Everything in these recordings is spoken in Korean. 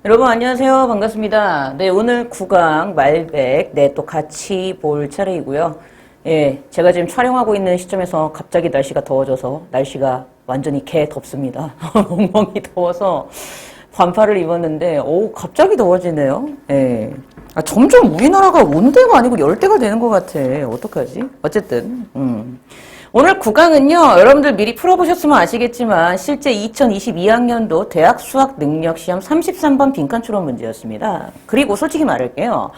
여러분 안녕하세요. 반갑습니다. 네, 오늘 구강 말백 또 같이 볼 차례이고요. 예, 제가 지금 촬영하고 있는 시점에서 갑자기 날씨가 더워져서 날씨가 완전히 개 덥습니다. 엉망이 더워서 반팔을 입었는데 갑자기 더워지네요. 예. 점점 우리나라가 온대가 아니고 열대가 되는 것 같아. 어떡하지? 어쨌든 오늘 구강은요, 여러분들 미리 풀어보셨으면 아시겠지만 실제 2022학년도 대학 수학 능력 시험 33번 빈칸 추론 문제였습니다. 그리고 솔직히 말할게요.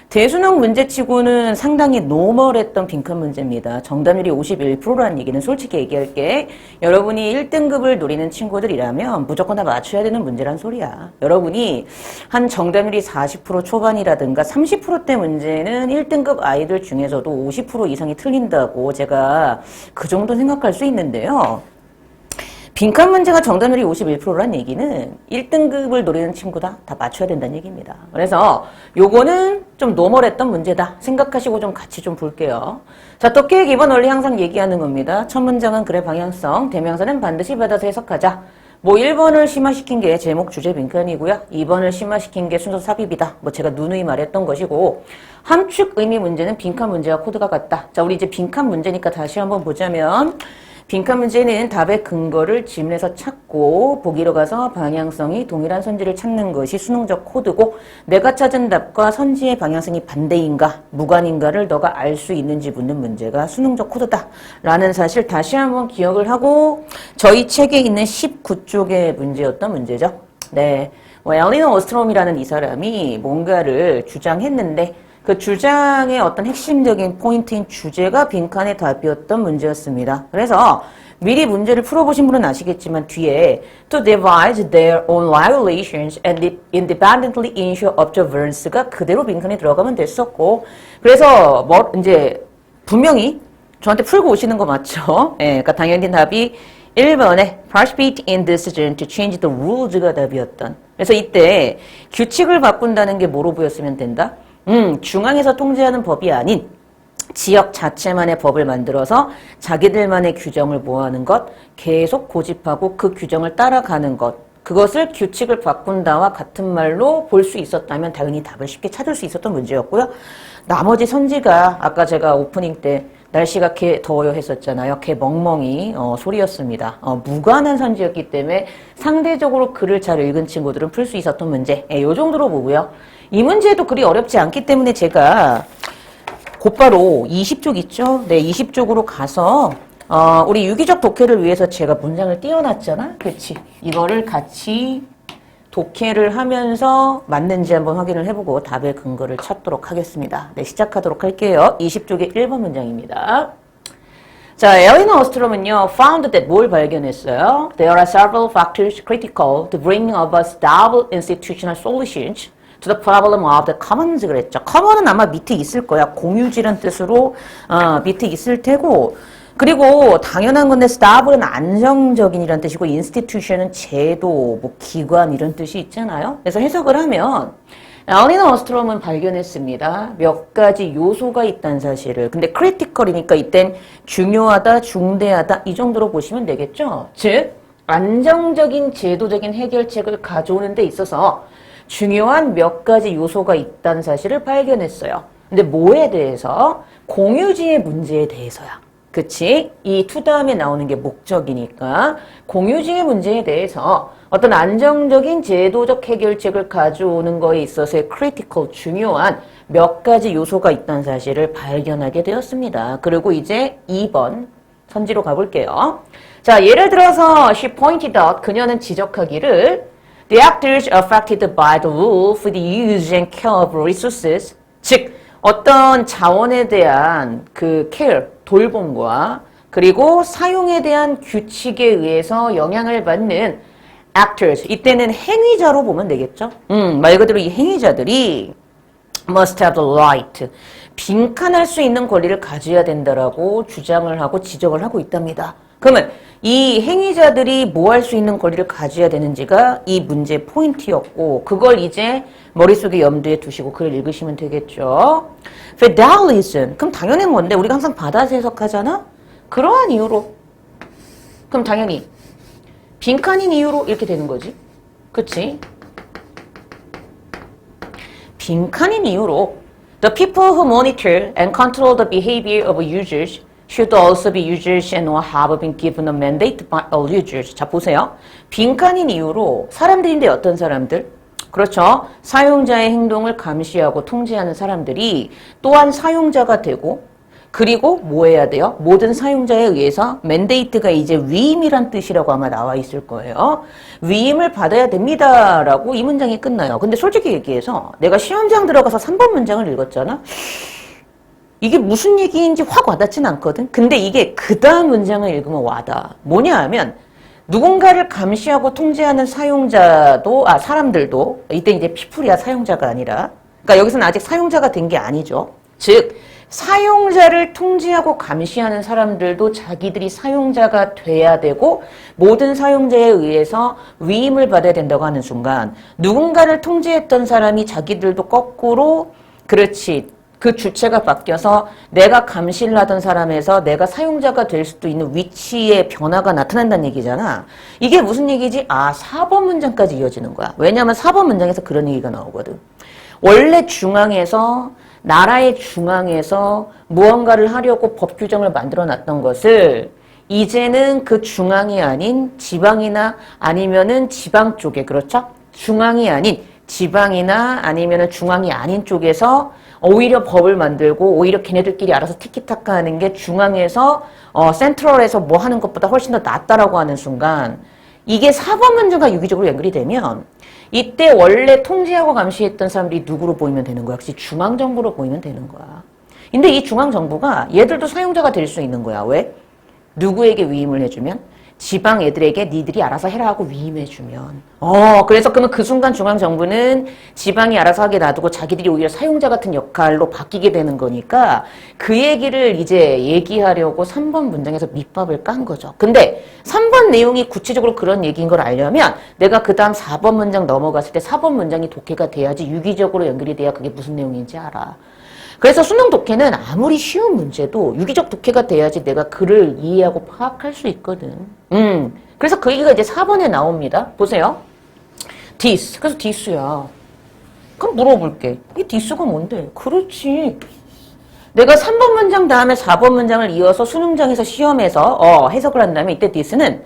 대수능 문제치고는 상당히 노멀했던 빈칸 문제입니다. 정답률이 51%라는 얘기는 솔직히 얘기할게. 여러분이 1등급을 노리는 친구들이라면 무조건 다 맞춰야 되는 문제란 소리야. 여러분이 한 정답률이 40% 초반이라든가 30%대 문제는 1등급 아이들 중에서도 50% 이상이 틀린다고 제가 그 정도 생각할 수 있는데요. 빈칸 문제가 정답률이 51%란 얘기는 1등급을 노리는 친구다 다 맞춰야 된다는 얘기입니다. 그래서 요거는 좀 노멀했던 문제다 생각하시고 좀 같이 좀 볼게요. 자, 독해 기본 원리 항상 얘기하는 겁니다. 첫 문장은 그래 방향성, 대명사는 반드시 받아서 해석하자. 1번을 심화시킨 게 제목 주제 빈칸이고요. 2번을 심화시킨 게 순서 삽입이다. 제가 누누이 말했던 것이고, 함축 의미 문제는 빈칸 문제와 코드가 같다. 자, 우리 이제 빈칸 문제니까 다시 한번 보자면, 빈칸 문제는 답의 근거를 지문에서 찾고 보기로 가서 방향성이 동일한 선지를 찾는 것이 수능적 코드고, 내가 찾은 답과 선지의 방향성이 반대인가 무관인가를 너가 알 수 있는지 묻는 문제가 수능적 코드다 라는 사실 다시 한번 기억을 하고, 저희 책에 있는 19쪽의 문제였던 문제죠. 네, 엘리너 오스트롬이라는 이 사람이 뭔가를 주장했는데 그 주장의 어떤 핵심적인 포인트인 주제가 빈칸의 답이었던 문제였습니다. 그래서 미리 문제를 풀어보신 분은 아시겠지만 뒤에 to devise their own violations and independently ensure observance가 그대로 빈칸에 들어가면 됐었고, 그래서 이제 분명히 저한테 풀고 오시는 거 맞죠? 예, 그러니까 당연히 답이 1번에 participate in decision to change the rules가 답이었던. 그래서 이때 규칙을 바꾼다는 게 뭐로 보였으면 된다? 중앙에서 통제하는 법이 아닌 지역 자체만의 법을 만들어서 자기들만의 규정을 모아하는 것, 계속 고집하고 그 규정을 따라가는 것, 그것을 규칙을 바꾼다와 같은 말로 볼 수 있었다면 당연히 답을 쉽게 찾을 수 있었던 문제였고요. 나머지 선지가 아까 제가 오프닝 때 날씨가 개 더워요 했었잖아요. 개 멍멍이 소리였습니다. 무관한 선지였기 때문에 상대적으로 글을 잘 읽은 친구들은 풀 수 있었던 문제, 요 정도로 보고요. 이 문제도 그리 어렵지 않기 때문에 제가 곧바로 20쪽 있죠? 네, 20쪽으로 가서 우리 유기적 독해를 위해서 제가 문장을 띄워놨잖아? 그치? 이거를 같이 독해를 하면서 맞는지 한번 확인을 해보고 답의 근거를 찾도록 하겠습니다. 네, 시작하도록 할게요. 20쪽의 1번 문장입니다. 자, 엘리너 오스트롬은요, found that 뭘 발견했어요? There are several factors critical to bringing about stable institutional solutions to the problem of the commons 그랬죠. common은 아마 밑에 있을 거야. 공유지란 뜻으로 밑에 있을 테고, 그리고 당연한 건데 stable은 안정적인이란 뜻이고 institution은 제도, 기관 이런 뜻이 있잖아요. 그래서 해석을 하면 엘리너 오스트롬은 발견했습니다. 몇 가지 요소가 있다는 사실을. 근데 critical이니까 이땐 중요하다, 중대하다 이 정도로 보시면 되겠죠. 즉 안정적인 제도적인 해결책을 가져오는 데 있어서 중요한 몇 가지 요소가 있다는 사실을 발견했어요. 근데 뭐에 대해서? 공유지의 문제에 대해서야. 그치? 이 to 다음에 나오는 게 목적이니까 공유지의 문제에 대해서 어떤 안정적인 제도적 해결책을 가져오는 거에 있어서의 critical, 중요한 몇 가지 요소가 있다는 사실을 발견하게 되었습니다. 그리고 이제 2번 선지로 가볼게요. 자, 예를 들어서 she pointed out, 그녀는 지적하기를 The actors affected by the rule for the use and care of resources, 즉 어떤 자원에 대한 그 care, 돌봄과 그리고 사용에 대한 규칙에 의해서 영향을 받는 actors, 이때는 행위자로 보면 되겠죠. 말 그대로 이 행위자들이 must have the right, 빈칸할 수 있는 권리를 가져야 된다라고 주장을 하고 지적을 하고 있답니다. 그러면 이 행위자들이 뭐 할 수 있는 권리를 가져야 되는지가 이 문제의 포인트였고, 그걸 이제 머릿속에 염두에 두시고 글을 읽으시면 되겠죠. Federalism, 그럼 당연한 건데 우리가 항상 받아서 해석하잖아? 그러한 이유로, 그럼 당연히 빈칸인 이유로 이렇게 되는 거지. 그치? 빈칸인 이유로 The people who monitor and control the behavior of users should also be users and or have been given a mandate by all users. 자, 보세요. 빈칸인 이유로 사람들인데 어떤 사람들? 그렇죠. 사용자의 행동을 감시하고 통제하는 사람들이 또한 사용자가 되고 그리고 뭐 해야 돼요? 모든 사용자에 의해서 맨데이트가 이제 위임이란 뜻이라고 아마 나와 있을 거예요. 위임을 받아야 됩니다라고 이 문장이 끝나요. 근데 솔직히 얘기해서 내가 시험장 들어가서 3번 문장을 읽었잖아. 이게 무슨 얘기인지 확 와닿진 않거든. 근데 이게 그 다음 문장을 읽으면 와닿아. 뭐냐 하면 누군가를 감시하고 통제하는 사람들도 이때 이제 피플이야 사용자가 아니라. 그러니까 여기서는 아직 사용자가 된 게 아니죠. 즉 사용자를 통제하고 감시하는 사람들도 자기들이 사용자가 돼야 되고 모든 사용자에 의해서 위임을 받아야 된다고 하는 순간 누군가를 통제했던 사람이 자기들도 거꾸로 그렇지 그 주체가 바뀌어서 내가 감시를 하던 사람에서 내가 사용자가 될 수도 있는 위치의 변화가 나타난다는 얘기잖아. 이게 무슨 얘기지? 4번 문장까지 이어지는 거야. 왜냐하면 4번 문장에서 그런 얘기가 나오거든. 원래 나라의 중앙에서 무언가를 하려고 법 규정을 만들어 놨던 것을 이제는 그 중앙이 아닌 지방이나 아니면은 지방 쪽에 그렇죠? 중앙이 아닌 지방이나 아니면은 중앙이 아닌 쪽에서 오히려 법을 만들고 오히려 걔네들끼리 알아서 티키타카 하는 게 중앙에서 센트럴에서 뭐 하는 것보다 훨씬 더 낫다라고 하는 순간 이게 4번 문제가 유기적으로 연결이 되면 이때 원래 통제하고 감시했던 사람들이 누구로 보이면 되는 거야? 역시 중앙정부로 보이면 되는 거야. 근데 이 중앙정부가 얘들도 사용자가 될 수 있는 거야. 왜? 누구에게 위임을 해주면? 지방 애들에게 니들이 알아서 해라 하고 위임해주면. 그래서 그러면 그 순간 중앙정부는 지방이 알아서 하게 놔두고 자기들이 오히려 사용자 같은 역할로 바뀌게 되는 거니까 그 얘기를 이제 얘기하려고 3번 문장에서 밑밥을 깐 거죠. 근데 3번 내용이 구체적으로 그런 얘기인 걸 알려면 내가 그 다음 4번 문장 넘어갔을 때 4번 문장이 독해가 돼야지 유기적으로 연결이 돼야 그게 무슨 내용인지 알아. 그래서 수능 독해는 아무리 쉬운 문제도 유기적 독해가 돼야지 내가 글을 이해하고 파악할 수 있거든. 그래서 그 얘기가 이제 4번에 나옵니다. 보세요. this. 그래서 this야. 그럼 물어볼게. 이 this가 뭔데? 그렇지. 내가 3번 문장 다음에 4번 문장을 이어서 수능장에서 시험에서 해석을 한다면 이때 this는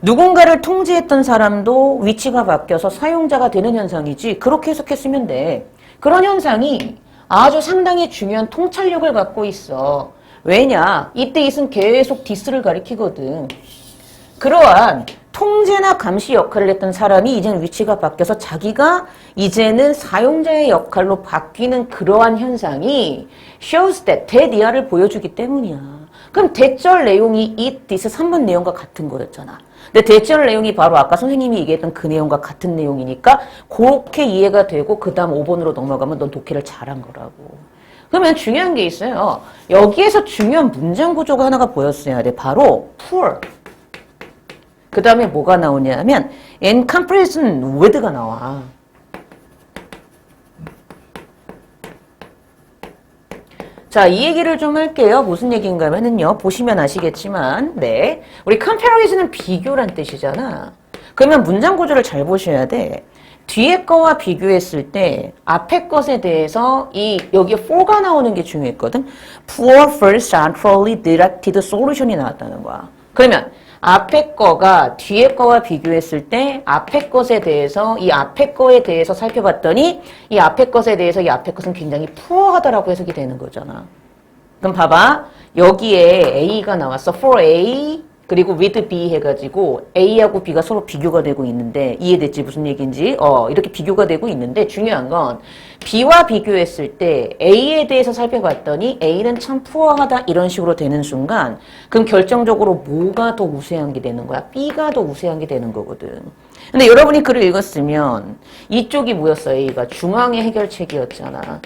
누군가를 통제했던 사람도 위치가 바뀌어서 사용자가 되는 현상이지. 그렇게 해석했으면 돼. 그런 현상이 아주 상당히 중요한 통찰력을 갖고 있어. 왜냐? 이때 있은 계속 디스를 가리키거든. 그러한 통제나 감시 역할을 했던 사람이 이제는 위치가 바뀌어서 자기가 이제는 사용자의 역할로 바뀌는 그러한 현상이 shows that, 대니아를 보여주기 때문이야. 그럼 대절 내용이 이 디스 3번 내용과 같은 거였잖아. 근데 대절 내용이 바로 아까 선생님이 얘기했던 그 내용과 같은 내용이니까 그렇게 이해가 되고 그 다음 5번으로 넘어가면 넌 독해를 잘한 거라고. 그러면 중요한 게 있어요. 여기에서 중요한 문장 구조가 하나가 보였어야 돼. 바로 poor. 그 다음에 뭐가 나오냐면 in comparison with가 나와. 자, 이 얘기를 좀 할게요. 무슨 얘기인가 하면은요. 보시면 아시겠지만, 네. 우리 comparison은 비교란 뜻이잖아. 그러면 문장 구조를 잘 보셔야 돼. 뒤에 거와 비교했을 때 앞에 것에 대해서 여기에 for가 나오는 게 중요했거든. Poor first centrally directed solution이 나왔다는 거야. 그러면 앞에 거가 뒤에 거와 비교했을 때 앞에 것에 대해서 이 앞에 거에 대해서 살펴봤더니 이 앞에 것에 대해서 이 앞에 것은 굉장히 푸어하다라고 해석이 되는 거잖아. 그럼 봐봐. 여기에 A가 나왔어. for A 그리고 with B 해가지고 A하고 B가 서로 비교가 되고 있는데 이해됐지? 무슨 얘기인지? 이렇게 비교가 되고 있는데 중요한 건 B와 비교했을 때 A에 대해서 살펴봤더니 A는 참 푸어하다 이런 식으로 되는 순간 그럼 결정적으로 뭐가 더 우세한 게 되는 거야? B가 더 우세한 게 되는 거거든. 근데 여러분이 글을 읽었으면 이쪽이 뭐였어? A가 중앙의 해결책이었잖아.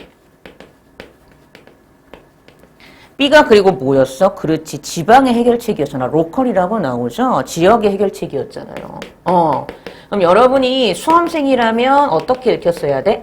B가 그리고 뭐였어? 그렇지. 지방의 해결책이었잖아. 로컬이라고 나오죠? 지역의 해결책이었잖아요. 그럼 여러분이 수험생이라면 어떻게 읽혔어야 돼?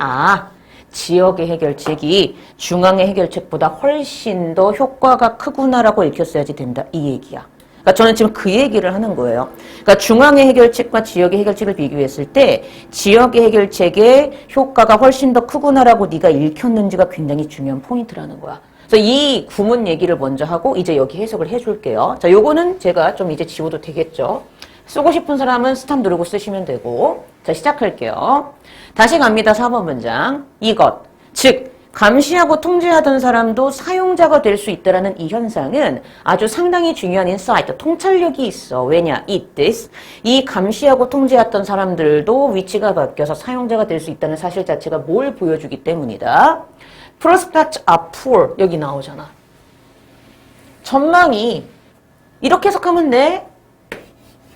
지역의 해결책이 중앙의 해결책보다 훨씬 더 효과가 크구나라고 읽혔어야지 된다. 이 얘기야. 그러니까 저는 지금 그 얘기를 하는 거예요. 그러니까 중앙의 해결책과 지역의 해결책을 비교했을 때 지역의 해결책의 효과가 훨씬 더 크구나라고 네가 읽혔는지가 굉장히 중요한 포인트라는 거야. 그래서 이 구문 얘기를 먼저 하고 이제 여기 해석을 해줄게요. 자, 요거는 제가 좀 이제 지워도 되겠죠. 쓰고 싶은 사람은 스탑 누르고 쓰시면 되고. 자, 시작할게요. 다시 갑니다. 4번 문장. 이것. 즉, 감시하고 통제하던 사람도 사용자가 될 수 있다라는 이 현상은 아주 상당히 중요한 인사이트, 통찰력이 있어. 왜냐? this. 이 감시하고 통제했던 사람들도 위치가 바뀌어서 사용자가 될 수 있다는 사실 자체가 뭘 보여주기 때문이다. prospects are poor. 여기 나오잖아. 전망이 이렇게 해석하면 돼.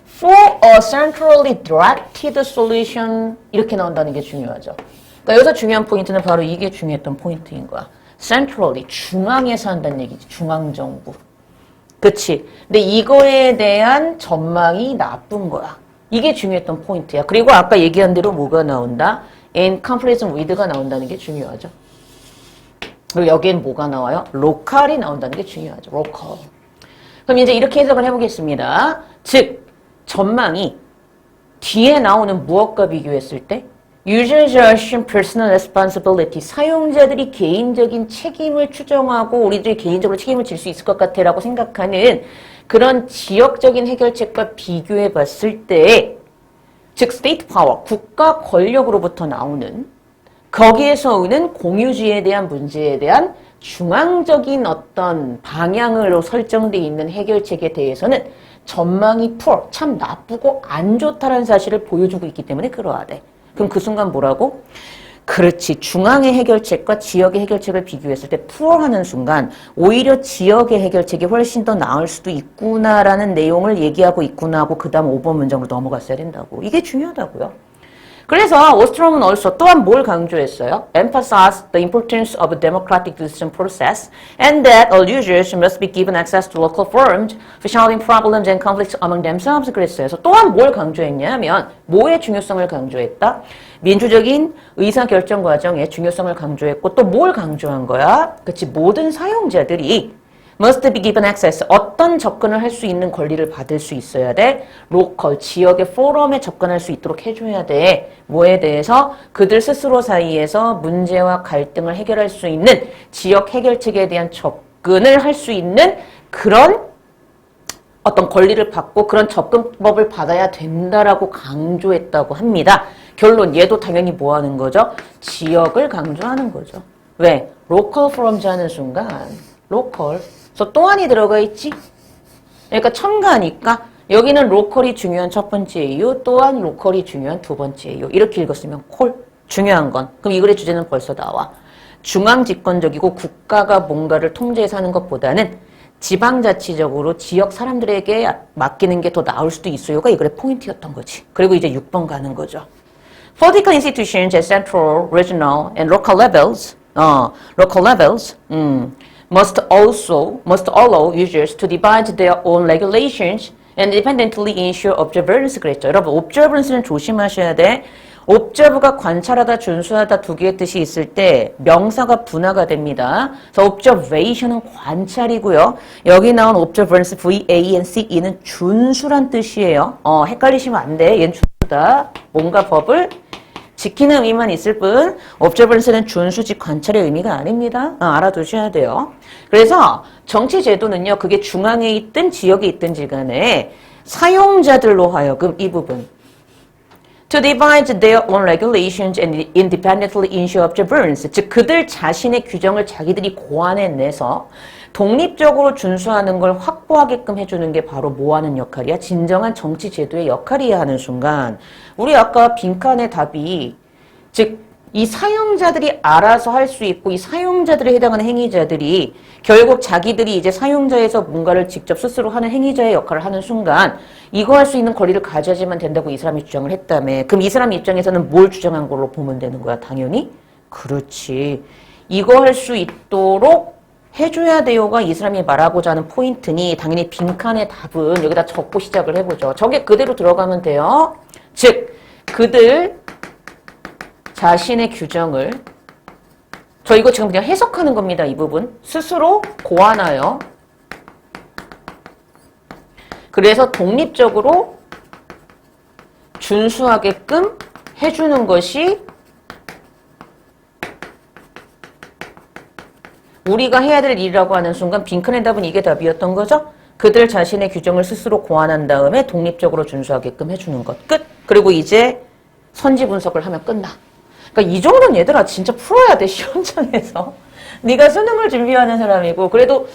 For a centrally directed solution. 이렇게 나온다는 게 중요하죠. 그러니까 여기서 중요한 포인트는 바로 이게 중요했던 포인트인 거야. centrally, 중앙에서 한다는 얘기지. 중앙정부. 그치? 근데 이거에 대한 전망이 나쁜 거야. 이게 중요했던 포인트야. 그리고 아까 얘기한 대로 뭐가 나온다? in comparison with가 나온다는 게 중요하죠. 그리고 여기엔 뭐가 나와요? local이 나온다는 게 중요하죠. local. 그럼 이제 이렇게 해석을 해보겠습니다. 즉, 전망이 뒤에 나오는 무엇과 비교했을 때 Users assume personal responsibility. 사용자들이 개인적인 책임을 추정하고 우리들이 개인적으로 책임을 질 수 있을 것 같아 라고 생각하는 그런 지역적인 해결책과 비교해 봤을 때 즉 state power, 국가 권력으로부터 나오는 거기에서 오는 공유주의에 대한 문제에 대한 중앙적인 어떤 방향으로 설정되어 있는 해결책에 대해서는 전망이 poor, 참 나쁘고 안 좋다는 사실을 보여주고 있기 때문에 그러하대. 그럼 그 순간 뭐라고? 그렇지. 중앙의 해결책과 지역의 해결책을 비교했을 때 poor하는 순간 오히려 지역의 해결책이 훨씬 더 나을 수도 있구나라는 내용을 얘기하고 있구나 하고 그 다음 5번 문장으로 넘어갔어야 된다고. 이게 중요하다고요. 그래서 오스트롬은 also 또한 뭘 강조했어요? Emphasize the importance of a democratic decision process and that all users must be given access to local forums for solving problems and conflicts among themselves. 그랬어요. 그래서 또한 뭘 강조했냐면 뭐의 중요성을 강조했다? 민주적인 의사결정 과정의 중요성을 강조했고 또 뭘 강조한 거야? 그치, 모든 사용자들이 must be given access. 어떤 접근을 할 수 있는 권리를 받을 수 있어야 돼? 로컬, 지역의 포럼에 접근할 수 있도록 해줘야 돼. 뭐에 대해서? 그들 스스로 사이에서 문제와 갈등을 해결할 수 있는 지역 해결책에 대한 접근을 할 수 있는 그런 어떤 권리를 받고 그런 접근법을 받아야 된다라고 강조했다고 합니다. 결론, 얘도 당연히 뭐 하는 거죠? 지역을 강조하는 거죠. 왜? 로컬 포럼즈 하는 순간 로컬 그래서 또한이 들어가 있지? 그러니까 첨가니까 여기는 로컬이 중요한 첫 번째 이유, 또한 로컬이 중요한 두 번째 이유. 이렇게 읽었으면 콜. 중요한 건. 그럼 이 글의 주제는 벌써 나와. 중앙집권적이고 국가가 뭔가를 통제해서 하는 것보다는 지방자치적으로 지역 사람들에게 맡기는 게 더 나을 수도 있어요가 이 글의 포인트였던 거지. 그리고 이제 6번 가는 거죠. Political institutions at central, regional, and local levels, must allow users to devise their own regulations and independently ensure observance. 그랬죠. 여러분, observance는 조심하셔야 돼. observe가 관찰하다, 준수하다 두 개의 뜻이 있을 때 명사가 분화가 됩니다. 그래서 observation은 관찰이고요. 여기 나온 observance, V-A-N-C-E는 준수란 뜻이에요. 헷갈리시면 안 돼. 얘는 준수다. 뭔가 법을 지키는 의미만 있을 뿐 observance는 준수직 관찰의 의미가 아닙니다. 알아두셔야 돼요. 그래서 정치 제도는요. 그게 중앙에 있든 지역에 있든지 간에 사용자들로 하여금 이 부분 to devise their own regulations and independently ensure observance 즉 그들 자신의 규정을 자기들이 고안해내서 독립적으로 준수하는 걸 확보하게끔 해주는 게 바로 뭐 하는 역할이야? 진정한 정치 제도의 역할이야 하는 순간 우리 아까 빈칸의 답이 즉 이 사용자들이 알아서 할 수 있고 이 사용자들에 해당하는 행위자들이 결국 자기들이 이제 사용자에서 뭔가를 직접 스스로 하는 행위자의 역할을 하는 순간 이거 할 수 있는 권리를 가져야지만 된다고 이 사람이 주장을 했다며. 그럼 이 사람 입장에서는 뭘 주장한 걸로 보면 되는 거야? 당연히? 그렇지. 이거 할 수 있도록 해줘야 돼요가 이 사람이 말하고자 하는 포인트니 당연히 빈칸의 답은 여기다 적고 시작을 해보죠. 저게 그대로 들어가면 돼요. 즉 그들 자신의 규정을 저 이거 지금 그냥 해석하는 겁니다. 이 부분 스스로 고안하여 그래서 독립적으로 준수하게끔 해주는 것이 우리가 해야 될 일이라고 하는 순간 빈칸의 답은 이게 답이었던 거죠. 그들 자신의 규정을 스스로 고안한 다음에 독립적으로 준수하게끔 해주는 것. 끝. 그리고 이제 선지 분석을 하면 끝나. 그러니까 이 정도는 얘들아 진짜 풀어야 돼. 시험장에서. 네가 수능을 준비하는 사람이고 그래도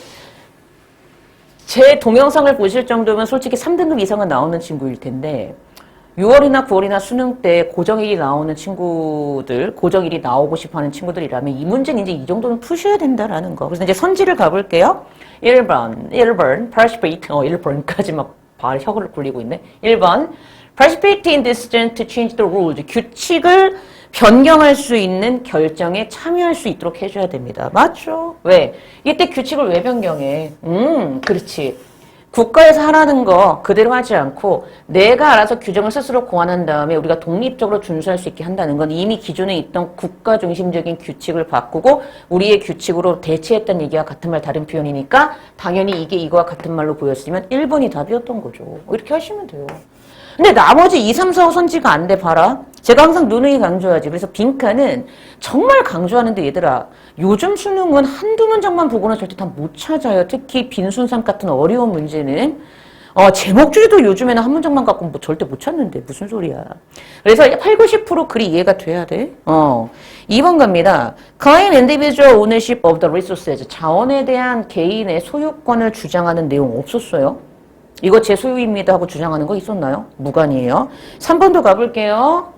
제 동영상을 보실 정도면 솔직히 3등급 이상은 나오는 친구일 텐데 6월이나 9월이나 수능 때 고정일이 나오는 친구들, 고정일이 나오고 싶어 하는 친구들이라면 이 문제는 이제 이 정도는 푸셔야 된다라는 거. 그래서 이제 선지를 가볼게요. 1번, participate, 1번까지 막 혀를 굴리고 있네. 1번, participate in decision to change the rules. 규칙을 변경할 수 있는 결정에 참여할 수 있도록 해줘야 됩니다. 맞죠? 왜? 이때 규칙을 왜 변경해? 그렇지. 국가에서 하라는 거 그대로 하지 않고 내가 알아서 규정을 스스로 고안한 다음에 우리가 독립적으로 준수할 수 있게 한다는 건 이미 기존에 있던 국가 중심적인 규칙을 바꾸고 우리의 규칙으로 대체했다는 얘기와 같은 말 다른 표현이니까 당연히 이게 이거와 같은 말로 보였으면 1번이 답이었던 거죠. 이렇게 하시면 돼요. 근데 나머지 2, 3, 4, 5 선지가 안 돼 봐라. 제가 항상 누누이 강조하지. 그래서 빈칸은 정말 강조하는데 얘들아 요즘 수능은 한두 문장만 보고는 절대 다 못 찾아요. 특히 빈순상 같은 어려운 문제는 제목줄도 요즘에는 한 문장만 갖고는 뭐 절대 못 찾는데 무슨 소리야. 그래서 8, 90% 글이 이해가 돼야 돼. 2번 갑니다. Claim individual ownership of the resources. 자원에 대한 개인의 소유권을 주장하는 내용 없었어요. 이거 제 소유입니다 하고 주장하는 거 있었나요? 무관이에요. 3번도 가볼게요.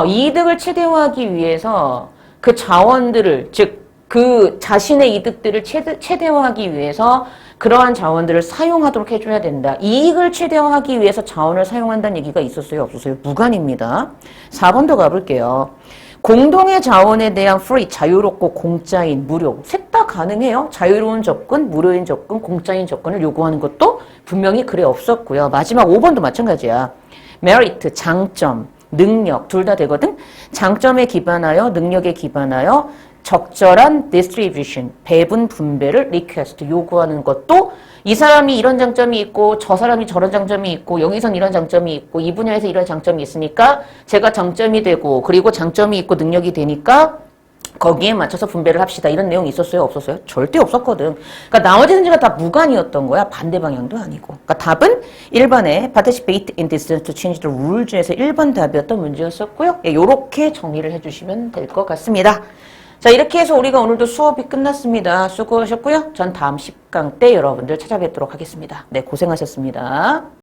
이득을 최대화하기 위해서 그 자원들을, 즉, 그 자신의 이득들을 최대화하기 위해서 그러한 자원들을 사용하도록 해줘야 된다. 이익을 최대화하기 위해서 자원을 사용한다는 얘기가 있었어요? 없었어요? 무관입니다. 4번도 가볼게요. 공동의 자원에 대한 free, 자유롭고 공짜인, 무료. 셋 다 가능해요. 자유로운 접근, 무료인 접근, 공짜인 접근을 요구하는 것도 분명히 글에 없었고요. 마지막 5번도 마찬가지야. merit, 장점, 능력, 둘 다 되거든? 장점에 기반하여, 능력에 기반하여 적절한 distribution, 배분, 분배를 request, 요구하는 것도 이 사람이 이런 장점이 있고 저 사람이 저런 장점이 있고 여기선 이런 장점이 있고 이 분야에서 이런 장점이 있으니까 제가 장점이 되고 그리고 장점이 있고 능력이 되니까 거기에 맞춰서 분배를 합시다. 이런 내용이 있었어요? 없었어요? 절대 없었거든. 그러니까 나머지 문제가 다 무관이었던 거야. 반대 방향도 아니고. 그러니까 답은 1번에 participate in decision to change the rule 중에서 1번 답이었던 문제였었고요. 요렇게 정리를 해주시면 될 것 같습니다. 자, 이렇게 해서 우리가 오늘도 수업이 끝났습니다. 수고하셨고요. 전 다음 10강 때 여러분들 찾아뵙도록 하겠습니다. 네, 고생하셨습니다.